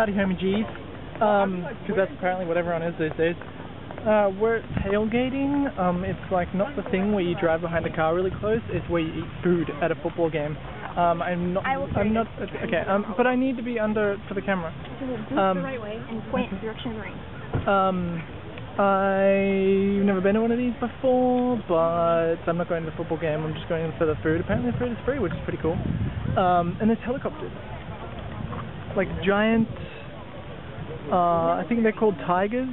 Howdy homie G's, because that's apparently what everyone is these days. We're tailgating. It's like not the thing where you drive behind a car really close, it's where you eat food at a football game. I'm not, okay, but I need to be under for the camera. The right way and point in the direction of the ring. I've never been to one of these before, but I'm not going to the football game, I'm just going for the food. Apparently the food is free, which is pretty cool. And there's helicopters. Like giant, I think they're called Tigers.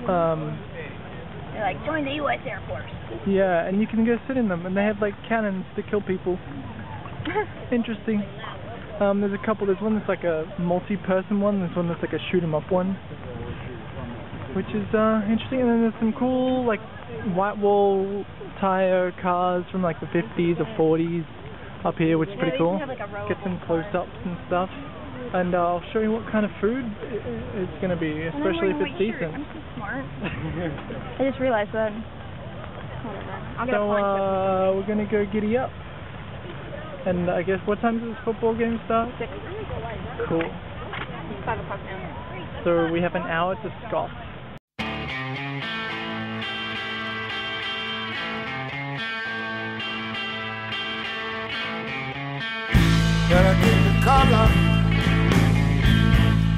They're like, join the U.S. Air Force. Yeah, and you can go sit in them, and they have like cannons to kill people. Interesting. There's a couple, there's one that's like a multi-person one, there's one that's like a shoot-'em-up one. Which is interesting, and then there's some cool like white wall tire cars from like the 50s or 40s up here, which is pretty cool. Get some close-ups and stuff, and I'll show you what kind of food it's going to be, especially if it's decent. I'm so smart. I just realized that. So we're going to go giddy up, and I guess what time does this football game start? 6. Cool. It's 5 o'clock now. So we have an hour to scoff. Gotta get the color.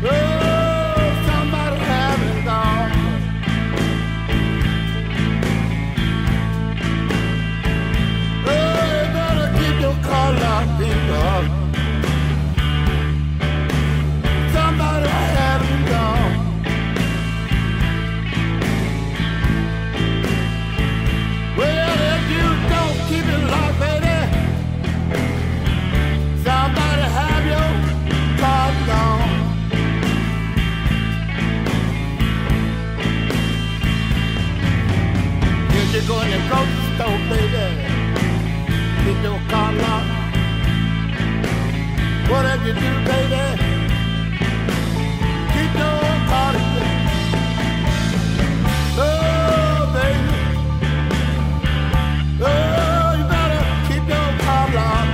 Oh, somebody have it all. Oh, you better keep your color, people. Somebody have it all. Well, if you don't keep it locked, baby, somebody have your cards on. If you go in the grocery store, baby, keep your car locked. Whatever you do, baby, keep your car locked. Oh, baby, oh, you better keep your car locked.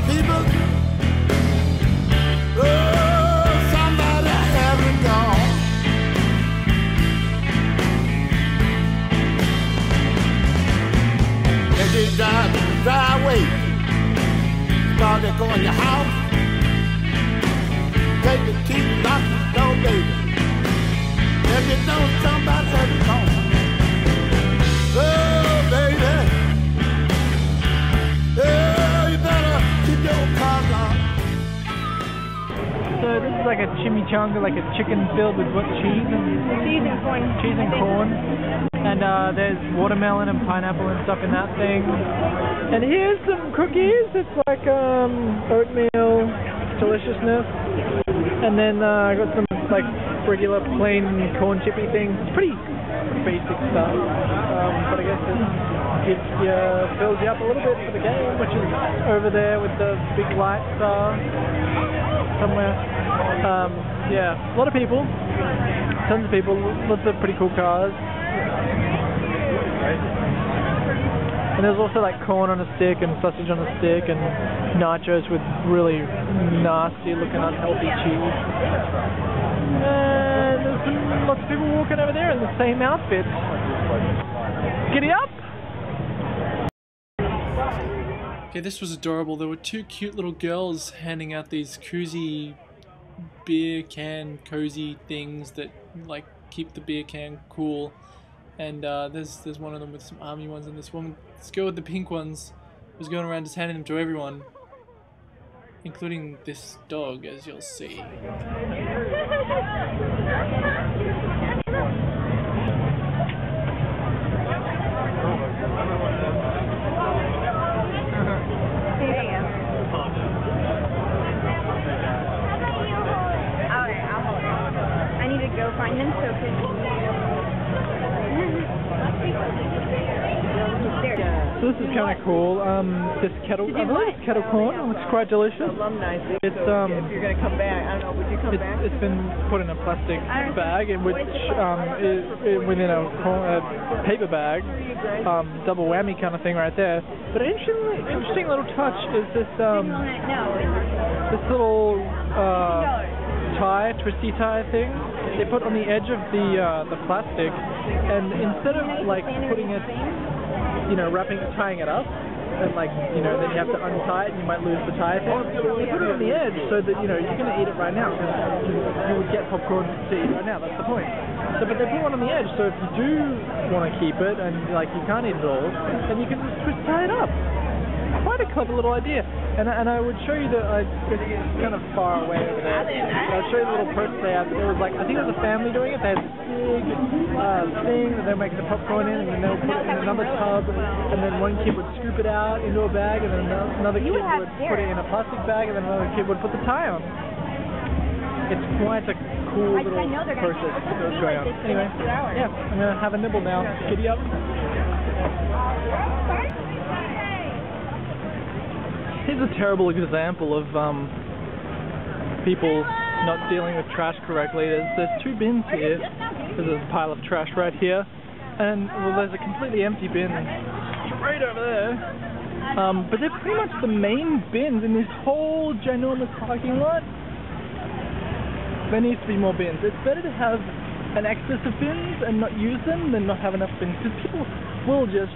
People, oh, somebody have it gone. If you drive to the driveway, start to go in your house, take the key and lock the door, baby. If you don't, somebody have it gone. Oh, baby. Oh, you better keep your car locked. So this is like a chimichanga, like a chicken filled with what, cheese and corn. Cheese and corn. And there's watermelon and pineapple and stuff in that thing. And here's some cookies. It's like oatmeal deliciousness. And then I got some like regular plain corn chippy things. It's pretty basic stuff. But I guess it fills you up a little bit for the game, which is over there with the big lights somewhere. Yeah, a lot of people, tons of people, lots of pretty cool cars. And there's also like corn on a stick and sausage on a stick and nachos with really nasty looking unhealthy cheese. And there's lots of people walking over there in the same outfits. Giddy up! Okay, this was adorable. There were two cute little girls handing out these koozie beer can cozy things that like keep the beer can cool. And there's one of them with some army ones, and this girl with the pink ones was going around just handing them to everyone, including this dog, as you'll see. Go find them, so could you? So this is kind of cool. This kettle, I believe it's kettle corn. It looks quite delicious. Alumni thing. It's So if you're gonna come back, I don't know. Would you come back? It's been put in a plastic bag, in which within a paper bag, double whammy kind of thing right there. But an interesting little touch is this this little twisty tie thing they put on the edge of the plastic, and instead of like putting it, tying it up, and then you have to untie it and you might lose the tie thing. They put it on the edge so that you're going to eat it right now, because you would get popcorn to eat right now. That's the point. So, but they put one on the edge, so if you do want to keep it and you can't eat it all, then you can just twist tie it up. Quite a clever little idea. And I would show you it's kind of far away over there. I'll show you the little process they have. It was I think it was a family doing it. They had this big thing that they're making the popcorn in, and then they'll put it in another tub, and then one kid would scoop it out into a bag, and then another kid would put it in a plastic bag, and then another kid would put the tie on. It's quite a cool little process that's going on. Anyway, yeah, I'm going to have a nibble now. Giddy up. Here's a terrible example of people not dealing with trash correctly. There's two bins here. There's a pile of trash right here, and there's a completely empty bin straight over there. But they're pretty much the main bins in this whole ginormous parking lot. There needs to be more bins. It's better to have an excess of bins and not use them than not have enough bins, because people will just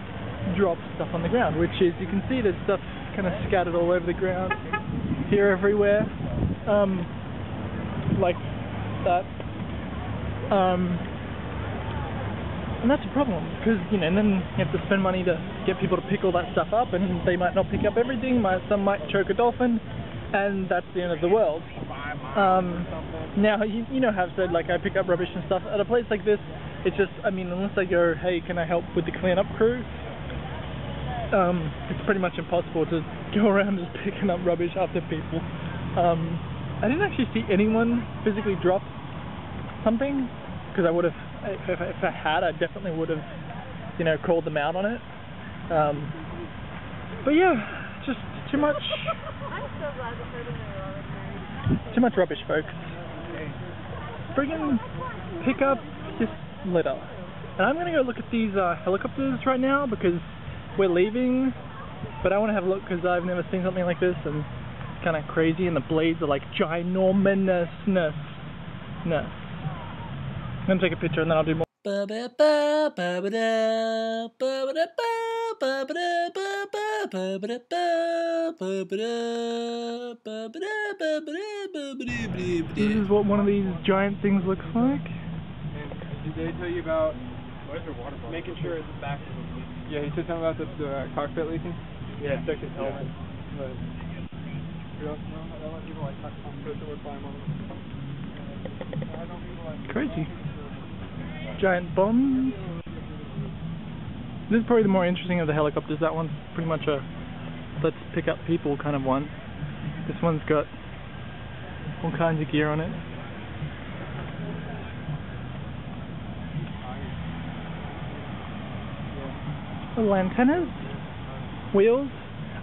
drop stuff on the ground, which is, you can see there's stuff kind of scattered all over the ground here, everywhere, like that, and that's a problem, because and then you have to spend money to get people to pick all that stuff up, and they might not pick up everything. Some might choke a dolphin, and that's the end of the world. Now you know how I've said, I pick up rubbish and stuff at a place like this. It's just, unless I go, hey, can I help with the cleanup crew? It's pretty much impossible to go around just picking up rubbish after people. I didn't actually see anyone physically drop something, because I would have, if I had, I definitely would have, called them out on it. But yeah, just too much. Too much rubbish, folks. Friggin' pick up this litter. And I'm gonna go look at these helicopters right now, because we're leaving, but I want to have a look because I've never seen something like this, and it's kind of crazy, and the blades are ginormousness. I'm going to take a picture and then I'll do more. This is what one of these giant things looks like. And did they tell you about making sure it's back to the leak? Yeah, he said something about the cockpit leaking. Yeah, check his helmet. But you don't know? I don't let people touch cockpits or climb on them. Crazy. Giant bombs. This is probably the more interesting of the helicopters. That one's pretty much a let's pick up people kind of one. This one's got all kinds of gear on it. Little antennas, wheels.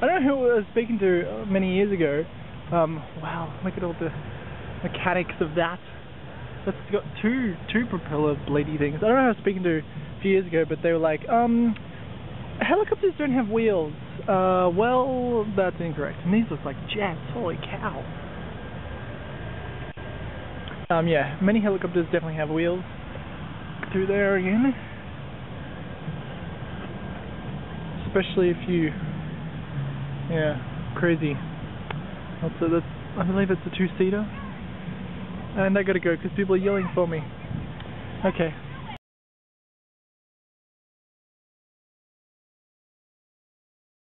I don't know who I was speaking to many years ago. Wow, look at all the mechanics of that. That's got two propeller bladey things. I don't know who I was speaking to a few years ago, but they were like, helicopters don't have wheels. Well, that's incorrect. And these look like jets. Holy cow. Yeah, many helicopters definitely have wheels. Through there again. Especially if you, crazy. Also, I believe it's a two-seater. And I gotta go because people are yelling for me. Okay.